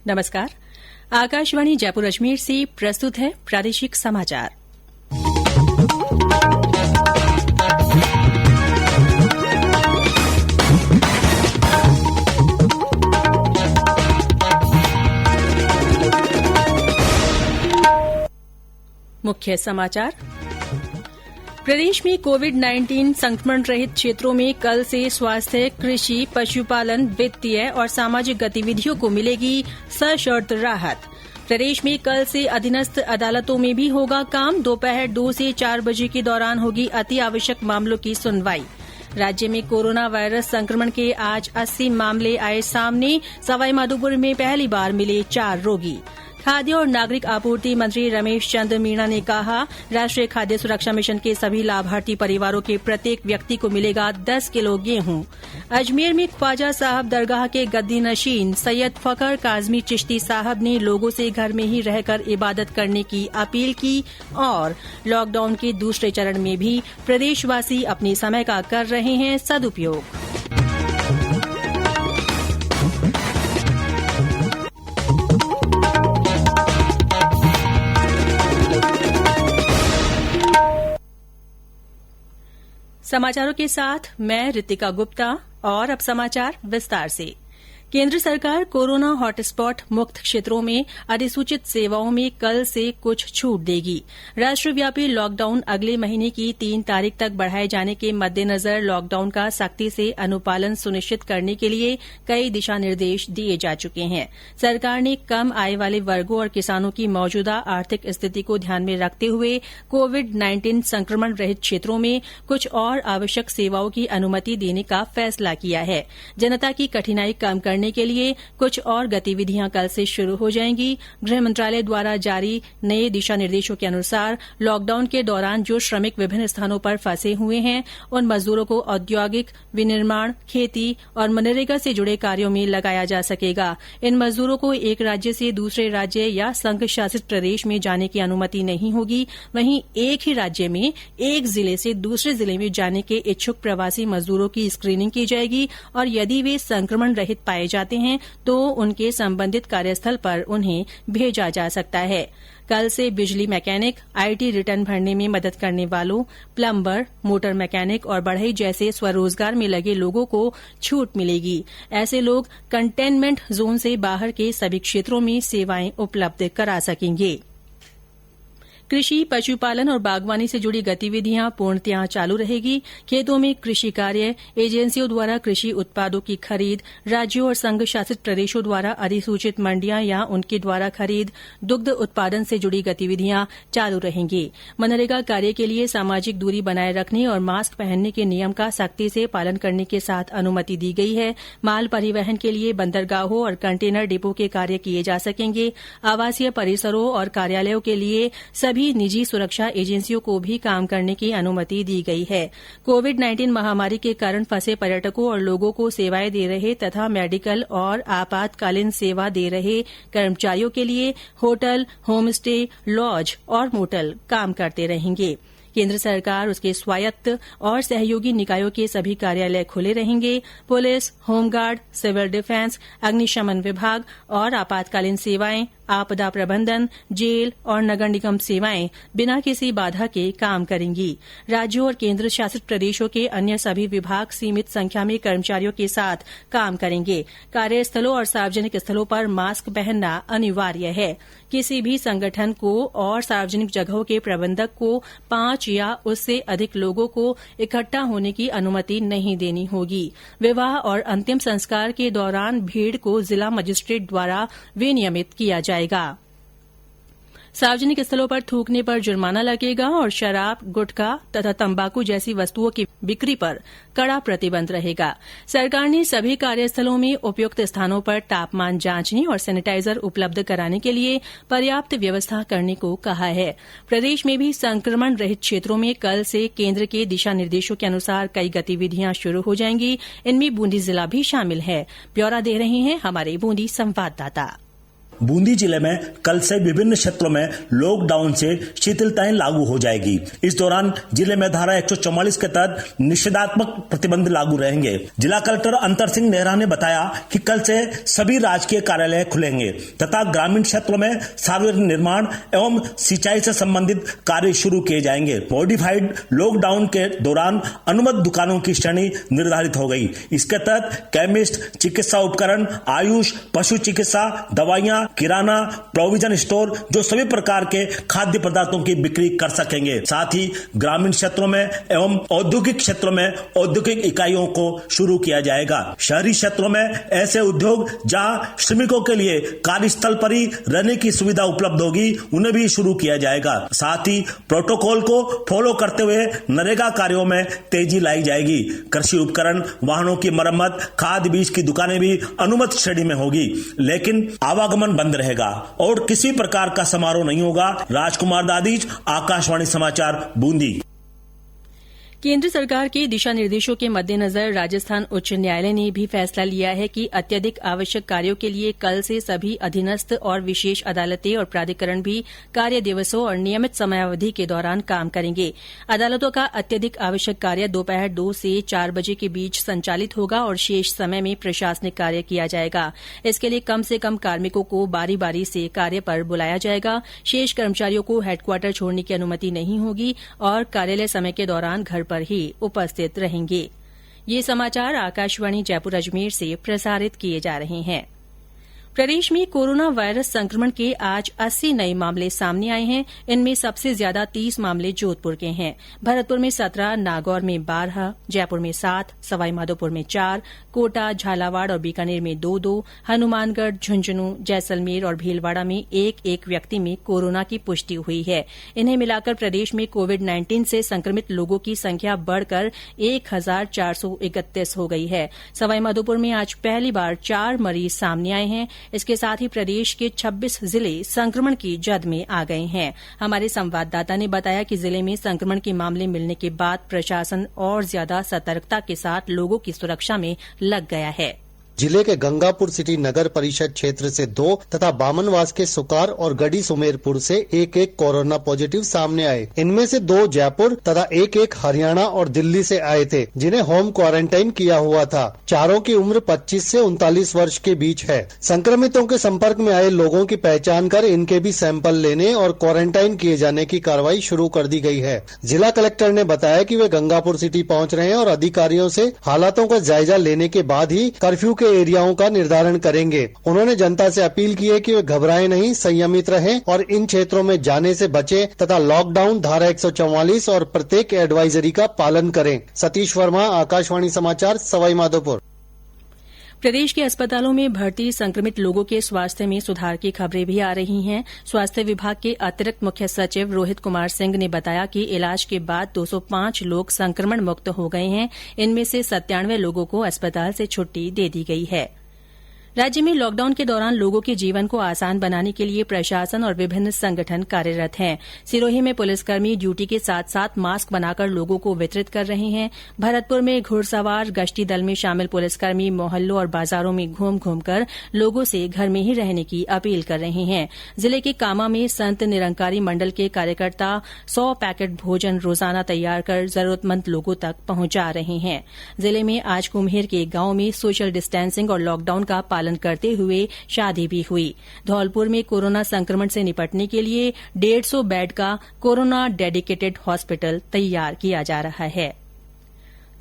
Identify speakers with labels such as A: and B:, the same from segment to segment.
A: नमस्कार। आकाशवाणी जयपुर अजमेर से प्रस्तुत है प्रादेशिक समाचार। मुख्य समाचार। प्रदेश में कोविड-19 संक्रमण रहित क्षेत्रों में कल से स्वास्थ्य, कृषि, पशुपालन, वित्तीय और सामाजिक गतिविधियों को मिलेगी सशर्त राहत। प्रदेश में कल से अधीनस्थ अदालतों में भी होगा काम। दोपहर 2 से 4 बजे के दौरान होगी अति आवश्यक मामलों की सुनवाई। राज्य में कोरोना वायरस संक्रमण के आज 80 मामले आए सामने। सवाईमाधोपुर में पहली बार मिले 4 रोगी। खाद्य और नागरिक आपूर्ति मंत्री रमेश चंद मीणा ने कहा, राष्ट्रीय खाद्य सुरक्षा मिशन के सभी लाभार्थी परिवारों के प्रत्येक व्यक्ति को मिलेगा 10 किलो गेहूं। अजमेर में ख्वाजा साहब दरगाह के गद्दी नशीन सैयद फखर काजमी चिश्ती साहब ने लोगों से घर में ही रहकर इबादत करने की अपील की। और लॉकडाउन के दूसरे चरण में भी प्रदेशवासी अपने समय का कर रहे हैं सदुपयोग। समाचारों के साथ मैं रितिका गुप्ता। और अब समाचार विस्तार से। केंद्र सरकार कोरोना हॉटस्पॉट मुक्त क्षेत्रों में अधिसूचित सेवाओं में कल से कुछ छूट देगी। राष्ट्रव्यापी लॉकडाउन अगले महीने की 3 तारीख तक बढ़ाए जाने के मद्देनजर लॉकडाउन का सख्ती से अनुपालन सुनिश्चित करने के लिए कई दिशा निर्देश दिए जा चुके हैं। सरकार ने कम आय वाले वर्गों और किसानों की मौजूदा आर्थिक स्थिति को ध्यान में रखते हुए कोविड-19 संक्रमण रहित क्षेत्रों में कुछ और आवश्यक सेवाओं की अनुमति देने का फैसला किया है। जनता की कठिनाई कम करने के लिए कुछ और गतिविधियां कल से शुरू हो जाएंगी। गृह मंत्रालय द्वारा जारी नए दिशा निर्देशों के अनुसार लॉकडाउन के दौरान जो श्रमिक विभिन्न स्थानों पर फंसे हुए हैं, उन मजदूरों को औद्योगिक, विनिर्माण, खेती और मनरेगा से जुड़े कार्यों में लगाया जा सकेगा। इन मजदूरों को एक राज्य से दूसरे राज्य या संघ शासित प्रदेश में जाने की अनुमति नहीं होगी। वहीं एक ही राज्य में एक जिले से दूसरे जिले में जाने के इच्छुक प्रवासी मजदूरों की स्क्रीनिंग की जाएगी और यदि वे संक्रमण रहित पाए जाते हैं तो उनके संबंधित कार्यस्थल पर उन्हें भेजा जा सकता है। कल से बिजली मैकेनिक, आईटी रिटर्न भरने में मदद करने वालों, प्लम्बर, मोटर मैकेनिक और बढ़ई जैसे स्वरोजगार में लगे लोगों को छूट मिलेगी। ऐसे लोग कंटेनमेंट जोन से बाहर के सभी क्षेत्रों में सेवाएं उपलब्ध करा सकेंगे। कृषि, पशुपालन और बागवानी से जुड़ी गतिविधियां पूर्णतया चालू रहेगी। खेतों में कृषि कार्य, एजेंसियों द्वारा कृषि उत्पादों की खरीद, राज्यों और संघ शासित प्रदेशों द्वारा अधिसूचित मंडियां या उनके द्वारा खरीद, दुग्ध उत्पादन से जुड़ी गतिविधियां चालू रहेंगी। मनरेगा कार्य के लिए सामाजिक दूरी बनाए रखने और मास्क पहनने के नियम का सख्ती से पालन करने के साथ अनुमति दी गई है। माल परिवहन के लिए बंदरगाहों और कंटेनर डिपो के कार्य किए जा सकेंगे। आवासीय परिसरों और कार्यालयों के लिए सभी निजी सुरक्षा एजेंसियों को भी काम करने की अनुमति दी गई है। कोविड-19 महामारी के कारण फंसे पर्यटकों और लोगों को सेवाएं दे रहे तथा मेडिकल और आपातकालीन सेवा दे रहे कर्मचारियों के लिए होटल, होम स्टे, लॉज और मोटल काम करते रहेंगे। केंद्र सरकार, उसके स्वायत्त और सहयोगी निकायों के सभी कार्यालय खुले रहेंगे। पुलिस, होमगार्ड, सिविल डिफेंस, अग्निशमन विभाग और आपातकालीन सेवाएं, आपदा प्रबंधन, जेल और नगर निगम सेवाएं बिना किसी बाधा के काम करेंगी। राज्यों और केंद्र शासित प्रदेशों के अन्य सभी विभाग सीमित संख्या में कर्मचारियों के साथ काम करेंगे। कार्यस्थलों और सार्वजनिक स्थलों पर मास्क पहनना अनिवार्य है। किसी भी संगठन को और सार्वजनिक जगहों के प्रबंधक को 5 या उससे अधिक लोगों को इकट्ठा होने की अनुमति नहीं देनी होगी। विवाह और अंतिम संस्कार के दौरान भीड़ को जिला मजिस्ट्रेट द्वारा विनियमित किया जाएगा। सार्वजनिक स्थलों पर थूकने पर जुर्माना लगेगा और शराब, गुटखा तथा तंबाकू जैसी वस्तुओं की बिक्री पर कड़ा प्रतिबंध रहेगा। सरकार ने सभी कार्यस्थलों में उपयुक्त स्थानों पर तापमान जांचने और सैनिटाइजर उपलब्ध कराने के लिए पर्याप्त व्यवस्था करने को कहा है। प्रदेश में भी संक्रमण रहित क्षेत्रों में कल से केंद्र के दिशा निर्देशों के अनुसार कई गतिविधियां शुरू हो जाएंगी। इनमें बूंदी जिला भी शामिल है। ब्यौरा दे रहे हैं हमारे बूंदी संवाददाता।
B: बूंदी जिले में कल से विभिन्न क्षेत्रों में लॉकडाउन से शिथिलताएं लागू हो जाएगी। इस दौरान जिले में धारा 144 के तहत निषेधात्मक प्रतिबंध लागू रहेंगे। जिला कलेक्टर अंतर सिंह नेहरा ने बताया कि कल से सभी राजकीय कार्यालय खुलेंगे तथा ग्रामीण क्षेत्रों में सार्वजनिक निर्माण एवं सिंचाई से संबंधित कार्य शुरू किए जाएंगे। मॉडिफाइड लॉकडाउन के दौरान अनुमत दुकानों की श्रेणी निर्धारित हो गई। इसके तहत केमिस्ट, चिकित्सा उपकरण, आयुष, पशु चिकित्सा, दवाइयां, किराना, प्रोविजन स्टोर जो सभी प्रकार के खाद्य पदार्थों की बिक्री कर सकेंगे। साथ ही ग्रामीण क्षेत्रों में एवं औद्योगिक क्षेत्रों में औद्योगिक इकाइयों को शुरू किया जाएगा। शहरी क्षेत्रों में ऐसे उद्योग जहां श्रमिकों के लिए कार्यस्थल पर ही रहने की सुविधा उपलब्ध होगी, उन्हें भी शुरू किया जाएगा। साथ ही प्रोटोकॉल को फॉलो करते हुए नरेगा कार्यों में तेजी लाई जाएगी। कृषि उपकरण, वाहनों की मरम्मत, खाद बीज की दुकानें भी अनुमत श्रेणी में होगी, लेकिन आवागमन बंद रहेगा और किसी प्रकार का समारोह नहीं होगा। राजकुमार दादीज, आकाशवाणी समाचार, बूंदी।
A: केंद्र सरकार के दिशा निर्देशों के मद्देनजर राजस्थान उच्च न्यायालय ने भी फैसला लिया है कि अत्यधिक आवश्यक कार्यों के लिए कल से सभी अधीनस्थ और विशेष अदालतें और प्राधिकरण भी कार्य दिवसों और नियमित समयावधि के दौरान काम करेंगे। अदालतों का अत्यधिक आवश्यक कार्य दोपहर 2 से 4 बजे के बीच संचालित होगा और शेष समय में प्रशासनिक कार्य किया जाएगा। इसके लिए कम से कम कार्मिकों को बारी बारी से कार्य पर बुलाया जाएगा। शेष कर्मचारियों को हेडक्वार्टर छोड़ने की अनुमति नहीं होगी और कार्यालय समय के दौरान घर पर ही उपस्थित रहेंगे। ये समाचार आकाशवाणी जयपुर अजमेर से प्रसारित किए जा रहे हैं। प्रदेश में कोरोना वायरस संक्रमण के आज 80 नए मामले सामने आए हैं। इनमें सबसे ज्यादा 30 मामले जोधपुर के हैं। भरतपुर में 17, नागौर में 12, जयपुर में 7, सवाईमाधोपुर में 4, कोटा, झालावाड़ और बीकानेर में 2-2, हनुमानगढ़, झुंझुनू, जैसलमेर और भीलवाड़ा में 1-1 व्यक्ति में कोरोना की पुष्टि हुई है। इन्हें मिलाकर प्रदेश में कोविड-19 से संक्रमित लोगों की संख्या बढ़कर 1431 हो गई है। सवाईमाधोपुर में आज पहली बार 4 मरीज सामने आए हैं। इसके साथ ही प्रदेश के 26 जिले संक्रमण की जद में आ गए हैं। हमारे संवाददाता ने बताया कि जिले में संक्रमण के मामले मिलने के बाद प्रशासन और ज्यादा सतर्कता के साथ लोगों की सुरक्षा में लग गया है।
C: जिले के गंगापुर सिटी नगर परिषद क्षेत्र से 2 तथा बामनवास के सुकार और गढ़ी सुमेरपुर से 1-1 कोरोना पॉजिटिव सामने आए। इनमें से 2 जयपुर तथा 1-1 हरियाणा और दिल्ली से आए थे, जिन्हें होम क्वारंटाइन किया हुआ था। चारों की उम्र 25 से 39 वर्ष के बीच है। संक्रमितों के संपर्क में आए लोगों की पहचान कर इनके भी सैंपल लेने और क्वारंटाइन किए जाने की कार्रवाई शुरू कर दी गई है। जिला कलेक्टर ने बताया कि वे गंगापुर सिटी पहुँच रहे हैं और अधिकारियों से हालातों का जायजा लेने के बाद ही कर्फ्यू के एरियाओं का निर्धारण करेंगे। उन्होंने जनता से अपील की है कि वे घबराएं नहीं, संयमित रहें और इन क्षेत्रों में जाने से बचें तथा लॉकडाउन, धारा 144 और प्रत्येक एडवाइजरी का पालन करें। सतीश वर्मा, आकाशवाणी समाचार, सवाईमाधोपुर।
A: प्रदेश के अस्पतालों में भर्ती संक्रमित लोगों के स्वास्थ्य में सुधार की खबरें भी आ रही हैं। स्वास्थ्य विभाग के अतिरिक्त मुख्य सचिव रोहित कुमार सिंह ने बताया कि इलाज के बाद 205 लोग संक्रमण मुक्त हो गए हैं। इनमें से 97 लोगों को अस्पताल से छुट्टी दे दी गई है। राज्य में लॉकडाउन के दौरान लोगों के जीवन को आसान बनाने के लिए प्रशासन और विभिन्न संगठन कार्यरत हैं। सिरोही में पुलिसकर्मी ड्यूटी के साथ साथ मास्क बनाकर लोगों को वितरित कर रहे हैं। भरतपुर में घुड़सवार गश्ती दल में शामिल पुलिसकर्मी मोहल्लों और बाजारों में घूम घूम कर लोगों से घर में ही रहने की अपील कर रहे हैं। जिले के कामा में संत निरंकारी मंडल के कार्यकर्ता 100 पैकेट भोजन रोजाना तैयार कर जरूरतमंद लोगों तक पहुंचा रहे हैं। जिले में आज कुम्हेर के गांव में सोशल डिस्टेंसिंग और लॉकडाउन का पालन करते हुए शादी भी हुई। धौलपुर में कोरोना संक्रमण से निपटने के लिए 150 बेड का कोरोना डेडिकेटेड हॉस्पिटल तैयार किया जा रहा है।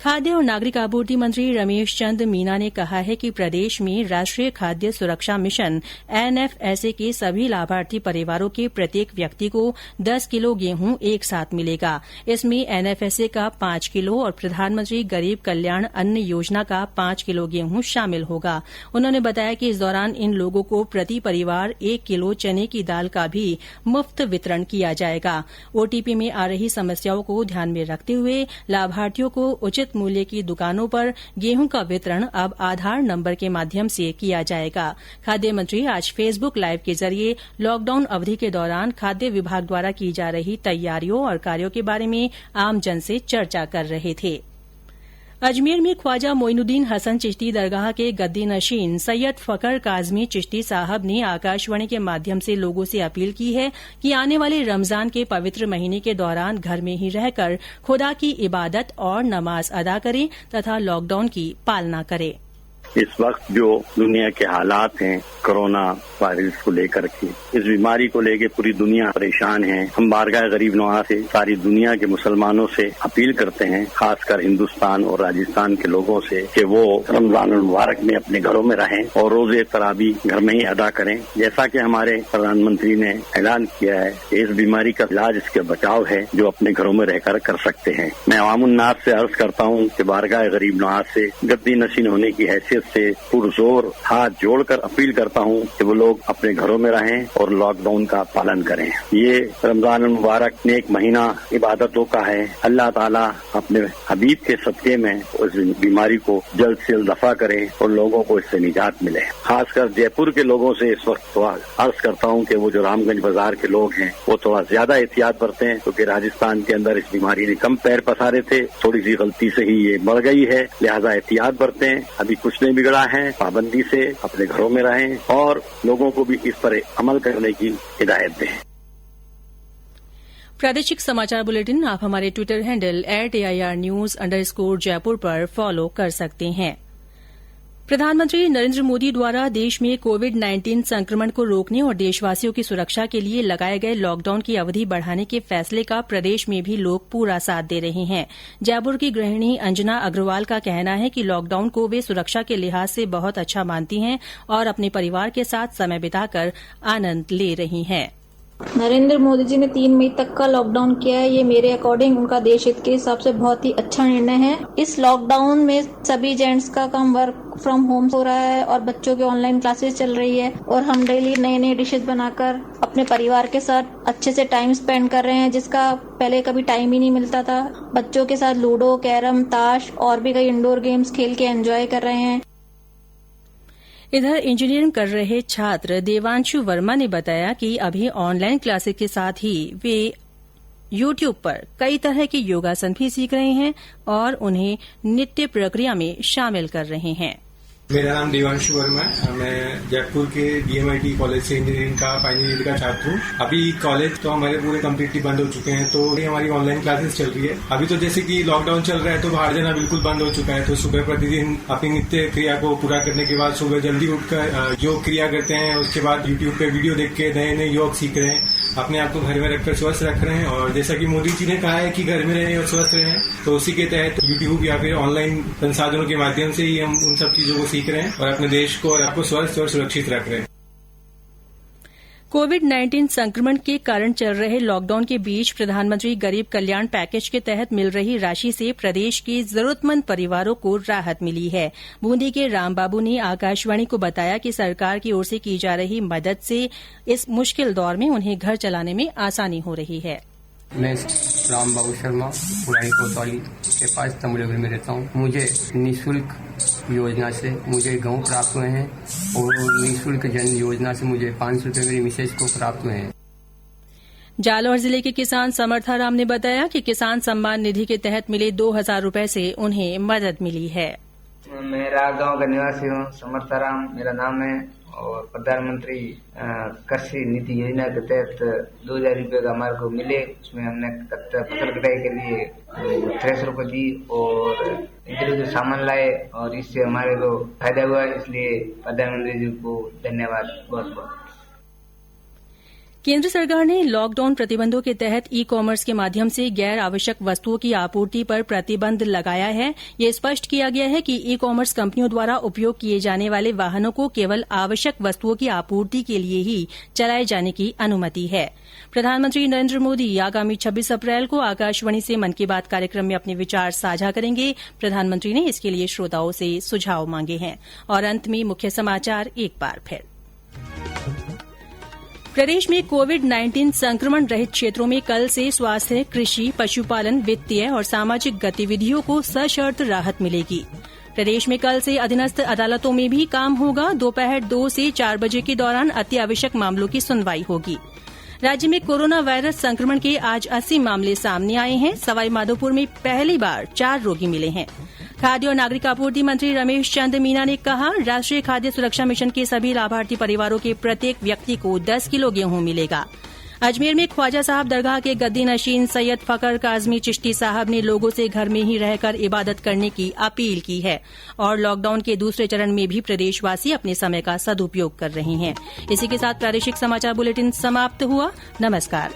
A: खाद्य और नागरिक आपूर्ति मंत्री रमेश चंद मीना ने कहा है कि प्रदेश में राष्ट्रीय खाद्य सुरक्षा मिशन एनएफएसए के सभी लाभार्थी परिवारों के प्रत्येक व्यक्ति को 10 किलो गेहूं एक साथ मिलेगा। इसमें एनएफएसए का 5 किलो और प्रधानमंत्री गरीब कल्याण अन्न योजना का 5 किलो गेहूं शामिल होगा। उन्होंने बताया कि इस दौरान इन लोगों को प्रति परिवार 1 किलो चने की दाल का भी मुफ्त वितरण किया जाएगा। ओटीपी में आ रही समस्याओं को ध्यान में रखते हुए लाभार्थियों को उचित मूल्य की दुकानों पर गेहूं का वितरण अब आधार नंबर के माध्यम से किया जाएगा। खाद्य मंत्री आज फेसबुक लाइव के जरिए लॉकडाउन अवधि के दौरान खाद्य विभाग द्वारा की जा रही तैयारियों और कार्यों के बारे में आमजन से चर्चा कर रहे थे। अजमेर में ख्वाजा मोइनुद्दीन हसन चिश्ती दरगाह के गद्दी नशीन सैयद फकर काजमी चिश्ती साहब ने आकाशवाणी के माध्यम से लोगों से अपील की है कि आने वाले रमजान के पवित्र महीने के दौरान घर में ही रहकर खुदा की इबादत और नमाज अदा करें तथा लॉकडाउन की पालना करें।
D: इस वक्त जो दुनिया के हालात हैं कोरोना वायरस को लेकर के, इस बीमारी को लेकर पूरी दुनिया परेशान है। हम बारगाह गरीब नवाज से सारी दुनिया के मुसलमानों से अपील करते हैं, खासकर हिंदुस्तान और राजस्थान के लोगों से, कि वो रमजान मुबारक में अपने घरों में रहें और रोजे तरावी घर में ही अदा करें। जैसा कि हमारे प्रधानमंत्री ने ऐलान किया है, इस बीमारी का इलाज, इसके बचाव है जो अपने घरों में रहकर कर सकते हैं। मैं अवामुन्नास से अर्ज करता हूँ कि बारगाह गरीब नवाज से गद्दी नशीन होने की हैसियत से पुरजोर हाथ जोड़कर अपील करता हूं कि वो लोग अपने घरों में रहें और लॉकडाउन का पालन करें। ये रमजान मुबारक नेक महीना इबादतों का है। अल्लाह ताला अपने हबीब के सदके में उस बीमारी को जल्द से जल्द दफा करे और लोगों को इससे निजात मिले। खासकर जयपुर के लोगों से इस वक्त अर्ज करता हूं कि वो जो रामगंज बाजार के लोग हैं वो थोड़ा ज्यादा एहतियात बरतें, क्योंकि राजस्थान के अंदर इस बीमारी ने कम पैर पसारे थे, थोड़ी सी गलती से ही ये बढ़ गई है, लिहाजा एहतियात बरतें। अभी कुछ नहीं बिगड़ा है, पाबंदी से अपने घरों में रहें और लोगों को भी इस पर अमल करने की हिदायत दें।
A: प्रादेशिक समाचार बुलेटिन आप हमारे ट्विटर हैंडल @AIRnews_जयपुर पर फॉलो कर सकते हैं। प्रधानमंत्री नरेंद्र मोदी द्वारा देश में कोविड-19 संक्रमण को रोकने और देशवासियों की सुरक्षा के लिए लगाए गए लॉकडाउन की अवधि बढ़ाने के फैसले का प्रदेश में भी लोग पूरा साथ दे रहे हैं। जयपुर की गृहिणी अंजना अग्रवाल का कहना है कि लॉकडाउन को वे सुरक्षा के लिहाज से बहुत अच्छा मानती हैं और अपने परिवार के साथ समय बिताकर आनंद ले रही हैं।
E: नरेंद्र मोदी जी ने 3 मई तक का लॉकडाउन किया है। ये मेरे अकॉर्डिंग उनका देश हित के हिसाब से बहुत ही अच्छा निर्णय है। इस लॉकडाउन में सभी जेंट्स का काम वर्क फ्रॉम होम हो रहा है और बच्चों की ऑनलाइन क्लासेस चल रही है और हम डेली नए नए डिशेज बनाकर अपने परिवार के साथ अच्छे से टाइम स्पेंड कर रहे हैं, जिसका पहले कभी टाइम ही नहीं मिलता था। बच्चों के साथ लूडो, कैरम, ताश और भी कई इंडोर गेम्स खेल के एंजॉय कर रहे हैं।
A: इधर इंजीनियरिंग कर रहे छात्र देवांशु वर्मा ने बताया कि अभी ऑनलाइन क्लासेस के साथ ही वे YouTube पर कई तरह के योगासन भी सीख रहे हैं और उन्हें नित्य प्रक्रिया में शामिल कर रहे हैं।
F: मेरा नाम देवांशु वर्मा है। मैं जयपुर के DMIT कॉलेज से इंजीनियरिंग का फाइनल ईयर का छात्र हूँ। अभी कॉलेज तो हमारे पूरे कम्प्लीटली बंद हो चुके हैं, तो हमारी ऑनलाइन क्लासेस चल रही है। अभी तो जैसे कि लॉकडाउन चल रहा है तो बाहर जाना बिल्कुल बंद हो चुका है, तो सुबह प्रतिदिन अपनी नित्य क्रिया को पूरा करने के बाद सुबह जल्दी उठकर योग क्रिया करते हैं। उसके बाद यूट्यूब पे वीडियो देख के नए नए योग सीख रहे हैं, अपने आप को घर में रखकर स्वस्थ रख रहे हैं। और जैसा कि मोदी जी ने कहा है कि घर में रहें और स्वस्थ रहें, तो उसी के तहत यूट्यूब या फिर ऑनलाइन संसाधनों के माध्यम से ही हम उन सब चीजों को सीख रहे हैं और अपने देश को और आपको स्वस्थ और सुरक्षित रख रहे हैं।
A: कोविड-19 संक्रमण के कारण चल रहे लॉकडाउन के बीच प्रधानमंत्री गरीब कल्याण पैकेज के तहत मिल रही राशि से प्रदेश के जरूरतमंद परिवारों को राहत मिली है। बूंदी के रामबाबू ने आकाशवाणी को बताया कि सरकार की ओर से की जा रही मदद से इस मुश्किल दौर में उन्हें घर चलाने में आसानी हो रही है।
G: मैं रामबाबू शर्मा पुरानी कोतवाली के पास तमिलनाडु में रहता हूँ। मुझे निःशुल्क योजना से मुझे गेहूँ प्राप्त हुए हैं और निःशुल्क जन योजना से मुझे 500 रुपये मेरी मिसेज को प्राप्त हुए हैं।
A: जालौर जिले के किसान समर्थाराम ने बताया कि किसान सम्मान निधि के तहत मिले 2000 रुपये से उन्हें मदद मिली है।
H: मेरा गांव का निवासी हूँ, समर्थाराम मेरा नाम है और प्रधानमंत्री कृषि नीति योजना के तहत 2000 रुपये का हमारे को मिले। उसमें हमने फसल कटाई के लिए थ्रेशर को दी और इधर उधर सामान लाए और इससे हमारे को फायदा हुआ, इसलिए प्रधानमंत्री जी को धन्यवाद बहुत बहुत।
A: केंद्र सरकार ने लॉकडाउन प्रतिबंधों के तहत ई-कॉमर्स के माध्यम से गैर आवश्यक वस्तुओं की आपूर्ति पर प्रतिबंध लगाया है। ये स्पष्ट किया गया है कि ई-कॉमर्स कंपनियों द्वारा उपयोग किए जाने वाले वाहनों को केवल आवश्यक वस्तुओं की आपूर्ति के लिए ही चलाए जाने की अनुमति है। प्रधानमंत्री नरेंद्र मोदी आगामी 26 अप्रैल को आकाशवाणी से मन की बात कार्यक्रम में अपने विचार साझा करेंगे। प्रधानमंत्री ने इसके लिए श्रोताओं से सुझाव मांगे हैं। और अंत में मुख्य समाचार एक बार फिर। प्रदेश में कोविड-19 संक्रमण रहित क्षेत्रों में कल से स्वास्थ्य, कृषि, पशुपालन, वित्तीय और सामाजिक गतिविधियों को सशर्त राहत मिलेगी। प्रदेश में कल से अधीनस्थ अदालतों में भी काम होगा। दोपहर 2 से 4 बजे के दौरान अति आवश्यक मामलों की सुनवाई होगी। राज्य में कोरोना वायरस संक्रमण के आज 80 मामले सामने आए हैं। सवाई माधोपुर में पहली बार 4 रोगी मिले हैं। खाद्य और नागरिक आपूर्ति मंत्री रमेश चंद मीना ने कहा, राष्ट्रीय खाद्य सुरक्षा मिशन के सभी लाभार्थी परिवारों के प्रत्येक व्यक्ति को 10 किलो गेहूं मिलेगा। अजमेर में ख्वाजा साहब दरगाह के गद्दी नशीन सैयद फकर काजमी चिश्ती साहब ने लोगों से घर में ही रहकर इबादत करने की अपील की है और लॉकडाउन के दूसरे चरण में भी प्रदेशवासी अपने समय का सदुपयोग कर रहे हैं। इसी के साथ प्रादेशिक समाचार बुलेटिन समाप्त हुआ। नमस्कार।